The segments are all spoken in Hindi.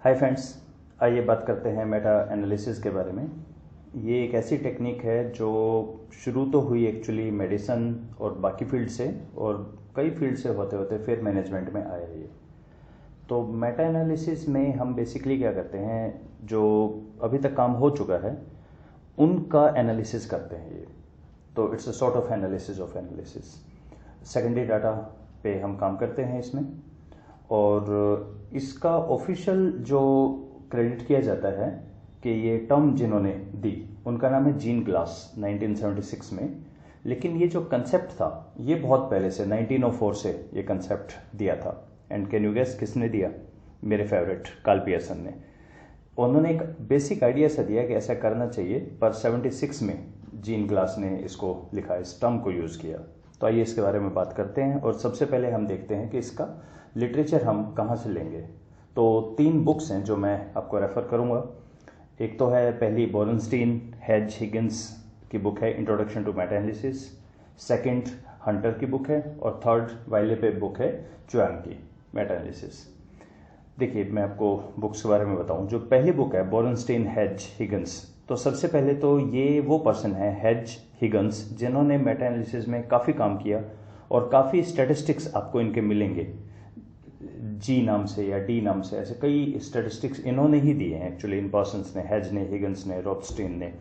हाय फ्रेंड्स, आइए बात करते हैं मेटा एनालिसिस के बारे में। ये एक ऐसी टेक्निक है जो शुरू तो हुई एक्चुअली मेडिसिन और बाकी फील्ड से, और कई फील्ड से होते होते फिर मैनेजमेंट में आया ये। तो मेटा एनालिसिस में हम बेसिकली क्या करते हैं, जो अभी तक काम हो चुका है उनका एनालिसिस करते हैं ये। तो it's a sort of analysis of analysis. Secondary data पे हम काम करते हैं इसमें, और इसका ऑफिशियल जो क्रेडिट किया जाता है कि ये टर्म जिन्होंने दी उनका नाम है जीन ग्लास 1976 में। लेकिन ये जो कंसेप्ट था ये बहुत पहले से 1904 से ये कंसेप्ट दिया था। एंड कैन यू गेस किसने दिया? मेरे फेवरेट कार्ल पियर्सन ने। उन्होंने एक बेसिक आइडिया सा दिया कि ऐसा करना चाहिए, पर 76 में जीन ग्लास ने इसको लिखा, इस टर्म को यूज़ किया। तो आइए इसके बारे में बात करते हैं, और सबसे पहले हम देखते हैं कि इसका लिटरेचर हम कहाँ से लेंगे। तो 3 बुक्स हैं जो मैं आपको रेफ़र करूँगा। एक तो है पहली बोरेनस्टीन हेज हिगिंस की बुक है introduction to meta analysis, second Hunter की बुक है, और थर्ड वाइले पे बुक है चुआंग की मेटा एनालिसिस। देखिए मैं आपको बुक्स के बारे में बताऊं। जो पहली बुक है बोरेनस्टीन हेज हिगिंस, तो सबसे पहले तो ये वो पर्सन है हेज हिगिंस जिन्होंने मेटा एनालिसिस में काफ़ी काम किया, और काफ़ी स्टैटिस्टिक्स आपको इनके मिलेंगे। जी नाम से या डी नाम से ऐसे कई स्टैटिस्टिक्स इन्होंने ही दिए हैं एक्चुअली, इन पर्सन्स ने, हेज ने, हिगिंस ने, रोथस्टीन ने।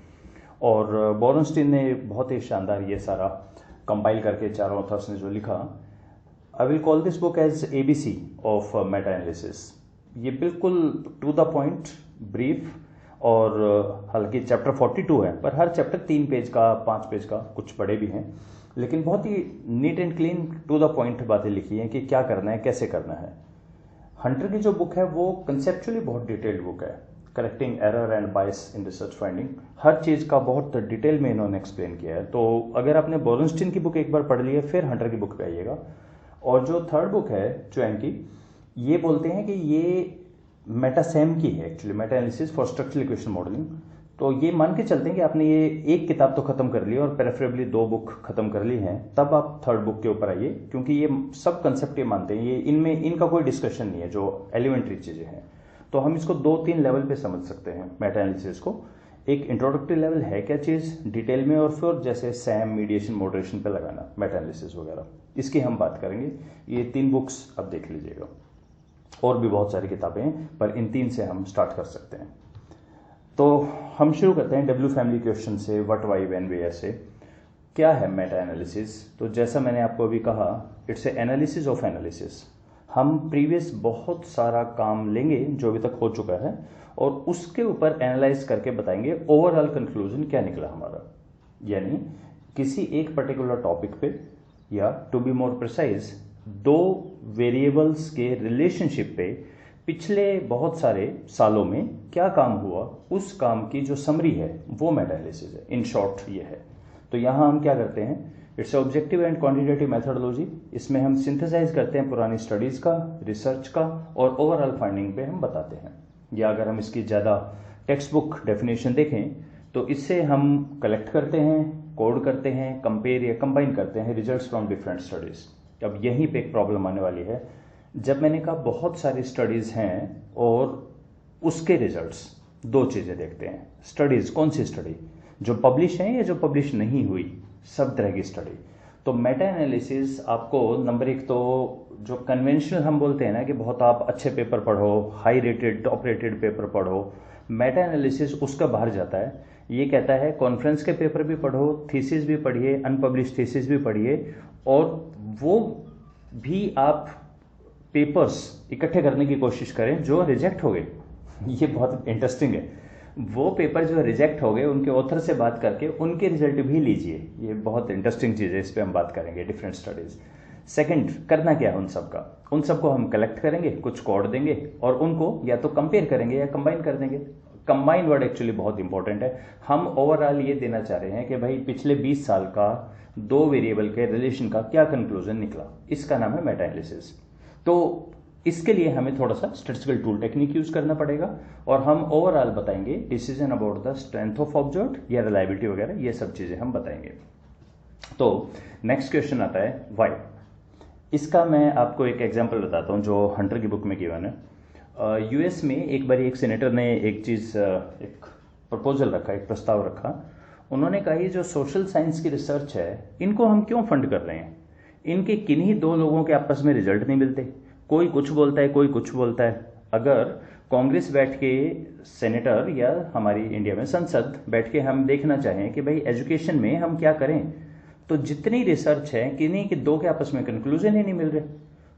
और बोरेनस्टीन ने बहुत ही शानदार ये सारा कंपाइल करके चारों ऑथर्स ने जो लिखा। I will call this book as ABC of meta analysis. ये बिल्कुल टू द पॉइंट, ब्रीफ, और हालांकि चैप्टर 42 है, पर हर चैप्टर 3 पेज का, 5 पेज का, कुछ बड़े भी हैं, लेकिन बहुत ही neat and clean to the point बातें लिखी हैं कि क्या करना है, कैसे करना है। हंटर की जो बुक है वो कंसेप्चुअली बहुत डिटेल्ड बुक है, correcting error and bias in research finding. हर चीज़ का बहुत डिटेल में इन्होंने एक्सप्लेन किया है। तो अगर आपने बोरेनस्टीन की बुक एक बार पढ़ ली है, फिर हंटर की बुक पे आइएगा। और जो थर्ड बुक है चुआंग की, ये बोलते हैं कि ये मेटासेम की है actually, Meta analysis for structural equation modelling. तो ये मान के चलते हैं कि आपने ये एक किताब तो खत्म कर ली और प्रेफरेबली 2 बुक खत्म कर ली हैं, तब आप थर्ड बुक के ऊपर आइए, क्योंकि ये सब कंसेप्ट ये मानते हैं, ये इनमें इनका कोई डिस्कशन नहीं है, जो एलिमेंट्री चीज़ें हैं। तो हम इसको 2-3 लेवल पे समझ सकते हैं मेटा एनालिसिस को। एक इंट्रोडक्टरी लेवल है क्या चीज़ डिटेल में, और फिर जैसे सैम, मीडिएशन, मॉडरेशन पे लगाना मेटा एनालिसिस वगैरह, इसकी हम बात करेंगे। ये 3 बुक्स अब देख लीजिएगा, और भी बहुत सारी किताबें हैं, पर इन 3 से हम स्टार्ट कर सकते हैं। तो हम शुरू करते हैं डब्ल्यू फैमिली क्वेश्चन से, व्हाट, व्हाई, व्हेन, वेयर से। क्या है मेटा एनालिसिस? तो जैसा मैंने आपको अभी कहा, it's a analysis of analysis. हम प्रीवियस बहुत सारा काम लेंगे जो अभी तक हो चुका है, और उसके ऊपर एनालाइज करके बताएंगे ओवरऑल कंक्लूजन क्या निकला हमारा। यानी किसी एक पर्टिकुलर टॉपिक पे, या to be more precise 2 variables के रिलेशनशिप पे पिछले बहुत सारे सालों में क्या काम हुआ, उस काम की जो समरी है वो मेटा एनालिसिस है। इन शॉर्ट ये है। तो यहाँ हम क्या करते हैं, it's objective and quantitative methodology. इसमें हम सिंथेसाइज करते हैं पुरानी स्टडीज़ का, रिसर्च का, और ओवरऑल फाइंडिंग पे हम बताते हैं। या अगर हम इसकी ज़्यादा टेक्स्ट बुक डेफिनेशन देखें तो इससे हम कलेक्ट करते हैं, कोड करते हैं, कंपेयर या कंबाइन करते हैं रिजल्ट्स फ्रॉम डिफरेंट स्टडीज़। अब यहीं पे एक प्रॉब्लम आने वाली है। जब मैंने कहा बहुत सारी स्टडीज़ हैं और उसके रिजल्ट्स, 2 चीज़ें देखते हैं। स्टडीज़, कौन सी स्टडी, जो पब्लिश है या जो पब्लिश नहीं हुई, सब तरह की स्टडी। तो मेटा एनालिसिस आपको नंबर 1 तो जो कन्वेंशनल हम बोलते हैं ना कि बहुत आप अच्छे पेपर पढ़ो, high rated, top rated paper पढ़ो, मेटा एनालिसिस उसका बाहर जाता है। ये कहता है कॉन्फ्रेंस के पेपर भी पढ़ो, थीसिस भी पढ़िए, अनपब्लिश थीसिस भी पढ़िए, और वो भी आप पेपर्स इकट्ठे करने की कोशिश करें जो रिजेक्ट हो गए। ये बहुत इंटरेस्टिंग है। वो पेपर जो रिजेक्ट हो गए उनके ऑथर से बात करके उनके रिजल्ट भी लीजिए। ये बहुत इंटरेस्टिंग चीज़ है, इस पर हम बात करेंगे, डिफरेंट स्टडीज़। सेकंड, करना क्या है उन सब का, उन सबको हम कलेक्ट करेंगे, कुछ कोड देंगे, और उनको या तो कंपेयर करेंगे या कंबाइन कर देंगे। कंबाइन वर्ड एक्चुअली बहुत इंपॉर्टेंट है। हम ओवरऑल ये देना चाह रहे हैं कि भाई पिछले 20 साल का 2 वेरिएबल के रिलेशन का क्या कंक्लूजन निकला, इसका नाम है मेटा एनालिसिस। तो इसके लिए हमें थोड़ा सा स्टैटिस्टिकल टूल टेक्निक यूज करना पड़ेगा, और हम ओवरऑल बताएंगे decision about the strength of observe या रिलायबिलिटी वगैरह, ये सब चीजें हम बताएंगे। तो नेक्स्ट क्वेश्चन आता है व्हाई। इसका मैं आपको एक एग्जांपल बताता हूं जो हंटर की बुक में गिवन है। यूएस में एक बार एक सेनेटर ने एक चीज़ एक प्रपोजल रखा, एक प्रस्ताव रखा। उन्होंने कहा ये जो सोशल साइंस की रिसर्च है इनको हम क्यों फंड कर रहे हैं, इनके किन्हीं दो लोगों के आपस में रिजल्ट नहीं मिलते, कोई कुछ बोलता है कोई कुछ बोलता है। अगर कांग्रेस बैठ के, सेनेटर या हमारी इंडिया में संसद बैठ के हम देखना चाहें कि भाई एजुकेशन में हम क्या करें, तो जितनी रिसर्च है किन्हीं के दो के आपस में कंक्लूजन ही नहीं मिल रहे।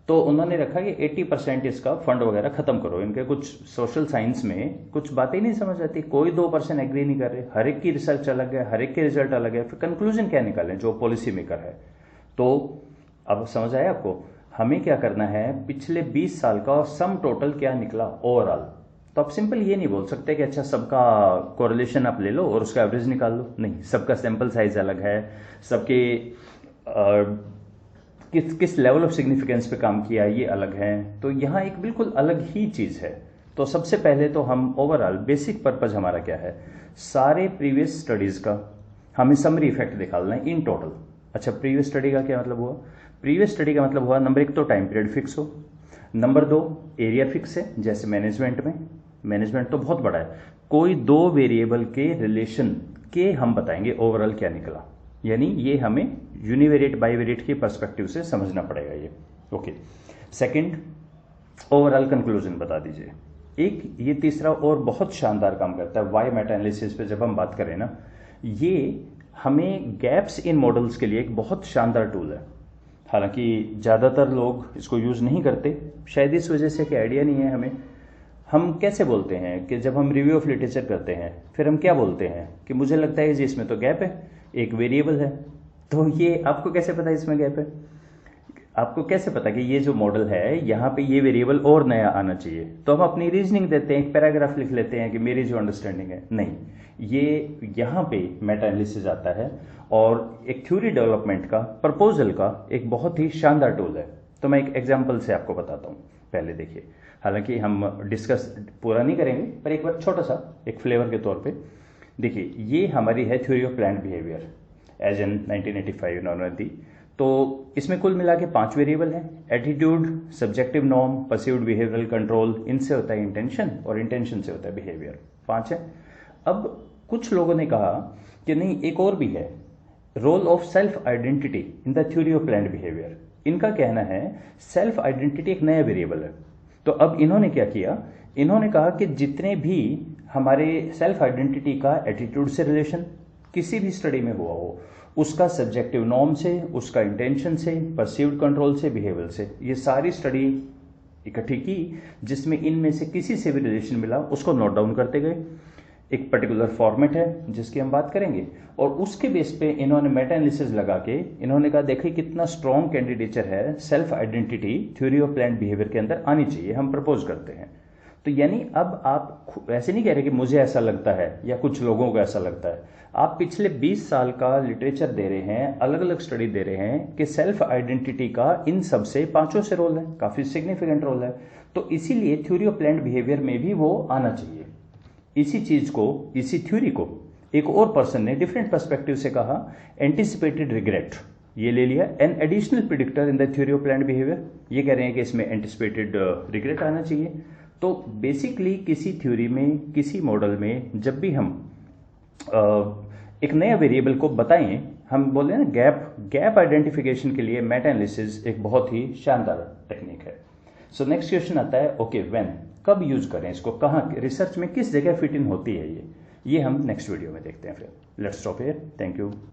तो उन्होंने रखा कि 80% इसका फंड वगैरह खत्म करो, इनके कुछ सोशल साइंस में कुछ बातें नहीं समझ आती, कोई 2% एग्री नहीं कर रहे, हर एक की रिसर्च अलग है, हर एक के रिजल्ट अलग है, फिर कंक्लूजन क्या निकालें जो पॉलिसी मेकर है। तो अब समझ आया आपको, हमें क्या करना है, पिछले 20 साल का सम टोटल क्या निकला ओवरऑल। तो आप सिंपल ये नहीं बोल सकते कि अच्छा सबका कोरिलेशन आप ले लो और उसका एवरेज निकाल लो, नहीं, सबका सैंपल साइज अलग है, सबके किस लेवल ऑफ सिग्निफिकेंस पे काम किया ये अलग है, तो यहाँ एक बिल्कुल अलग ही चीज़ है। तो सबसे पहले तो हम ओवरऑल बेसिक पर्पज हमारा क्या है, सारे प्रीवियस स्टडीज़ का हमें समरी इफेक्ट निकालना है इन टोटल। अच्छा, प्रीवियस स्टडी का क्या मतलब हुआ, प्रीवियस स्टडी का मतलब हुआ नंबर 1 तो टाइम पीरियड फिक्स हो, नंबर 2 एरिया फिक्स है, जैसे मैनेजमेंट में, मैनेजमेंट तो बहुत बड़ा है, कोई 2 वेरिएबल के रिलेशन के हम बताएंगे ओवरऑल क्या निकला, यानी ये हमें यूनिवेरिएट बाईवेरिएट के पर्सपेक्टिव से समझना पड़ेगा ये। ओके, सेकंड ओवरऑल कंक्लूजन बता दीजिए। एक ये तीसरा और बहुत शानदार काम करता है वाई मेटा एनालिसिस पे जब हम बात करें ना, ये हमें गैप्स इन मॉडल्स के लिए एक बहुत शानदार टूल है। हालांकि ज़्यादातर लोग इसको यूज़ नहीं करते, शायद इस वजह से कि आइडिया नहीं है हमें। हम कैसे बोलते हैं कि जब हम रिव्यू ऑफ लिटरेचर करते हैं फिर हम क्या बोलते हैं कि मुझे लगता है जी इसमें तो गैप है, एक वेरिएबल है। तो ये आपको कैसे पता है इसमें गैप है, आपको कैसे पता कि ये जो मॉडल है यहाँ पे ये वेरिएबल और नया आना चाहिए। तो हम अपनी रीजनिंग देते हैं, एक पैराग्राफ लिख लेते हैं कि मेरी जो अंडरस्टैंडिंग है, नहीं, ये यहाँ पे मेटा एनालिसिस आता है और एक थ्योरी डेवलपमेंट का, प्रपोजल का एक बहुत ही शानदार टूल है। तो मैं एक एग्जाम्पल से आपको बताता हूँ। पहले देखिए, हालांकि हम डिस्कस पूरा नहीं करेंगे पर एक बार छोटा सा एक फ्लेवर के तौर पे देखिए, ये हमारी है theory of planned behaviour Ajzen 1985 इन्होंने दी। तो इसमें कुल मिला के 5 वेरिएबल हैं, attitude, subjective norm, perceived behavioural control, इनसे होता है इंटेंशन और इंटेंशन से होता है बिहेवियर, 5 है। अब कुछ लोगों ने कहा कि नहीं एक और भी है, role of self identity in the theory of planned behaviour. इनका कहना है सेल्फ आइडेंटिटी एक नया वेरिएबल है। तो अब इन्होंने क्या किया, इन्होंने कहा कि जितने भी हमारे सेल्फ आइडेंटिटी का एटीट्यूड से रिलेशन किसी भी स्टडी में हुआ हो, उसका सब्जेक्टिव नॉर्म से, उसका इंटेंशन से, परसीव्ड कंट्रोल से, बिहेवियर से, ये सारी स्टडी इकट्ठी की जिसमें इनमें से किसी से भी रिलेशन मिला उसको नोट डाउन करते गए। एक पर्टिकुलर फॉर्मेट है जिसकी हम बात करेंगे और उसके बेस पे इन्होंने मेटा एनालिसिस लगा के इन्होंने कहा देखिए कितना स्ट्रॉन्ग कैंडिडेचर है, self identity theory of planned behaviour के अंदर आनी चाहिए, हम प्रपोज करते हैं। तो यानी अब आप ऐसे नहीं कह रहे कि मुझे ऐसा लगता है या कुछ लोगों को ऐसा लगता है, आप पिछले 20 साल का लिटरेचर दे रहे हैं, अलग अलग स्टडी दे रहे हैं कि सेल्फ आइडेंटिटी का इन सब से 5 से रोल है, काफी सिग्निफिकेंट रोल है। तो इसीलिए थ्योरी ऑफ प्लान्ड बिहेवियर में भी वो आना चाहिए। इसी चीज को, इसी थ्योरी को एक और पर्सन ने डिफरेंट पर्सपेक्टिव से कहा, एंटिसिपेटेड रिग्रेट, ये ले लिया, an additional predictor in the theory of planned behaviour. ये कह रहे हैं कि इसमें एंटिसिपेटेड रिग्रेट आना चाहिए। तो बेसिकली किसी थ्योरी में, किसी मॉडल में जब भी हम एक नया वेरिएबल को बताएं, हम बोले ना गैप आइडेंटिफिकेशन के लिए मेटा एनालिसिस एक बहुत ही शानदार टेक्निक है। सो नेक्स्ट क्वेश्चन आता है, ओके व्हेन, कब यूज करें इसको, कहाँ रिसर्च में किस जगह फिट इन होती है ये हम नेक्स्ट वीडियो में देखते हैं। फिर let's stop here, thank you.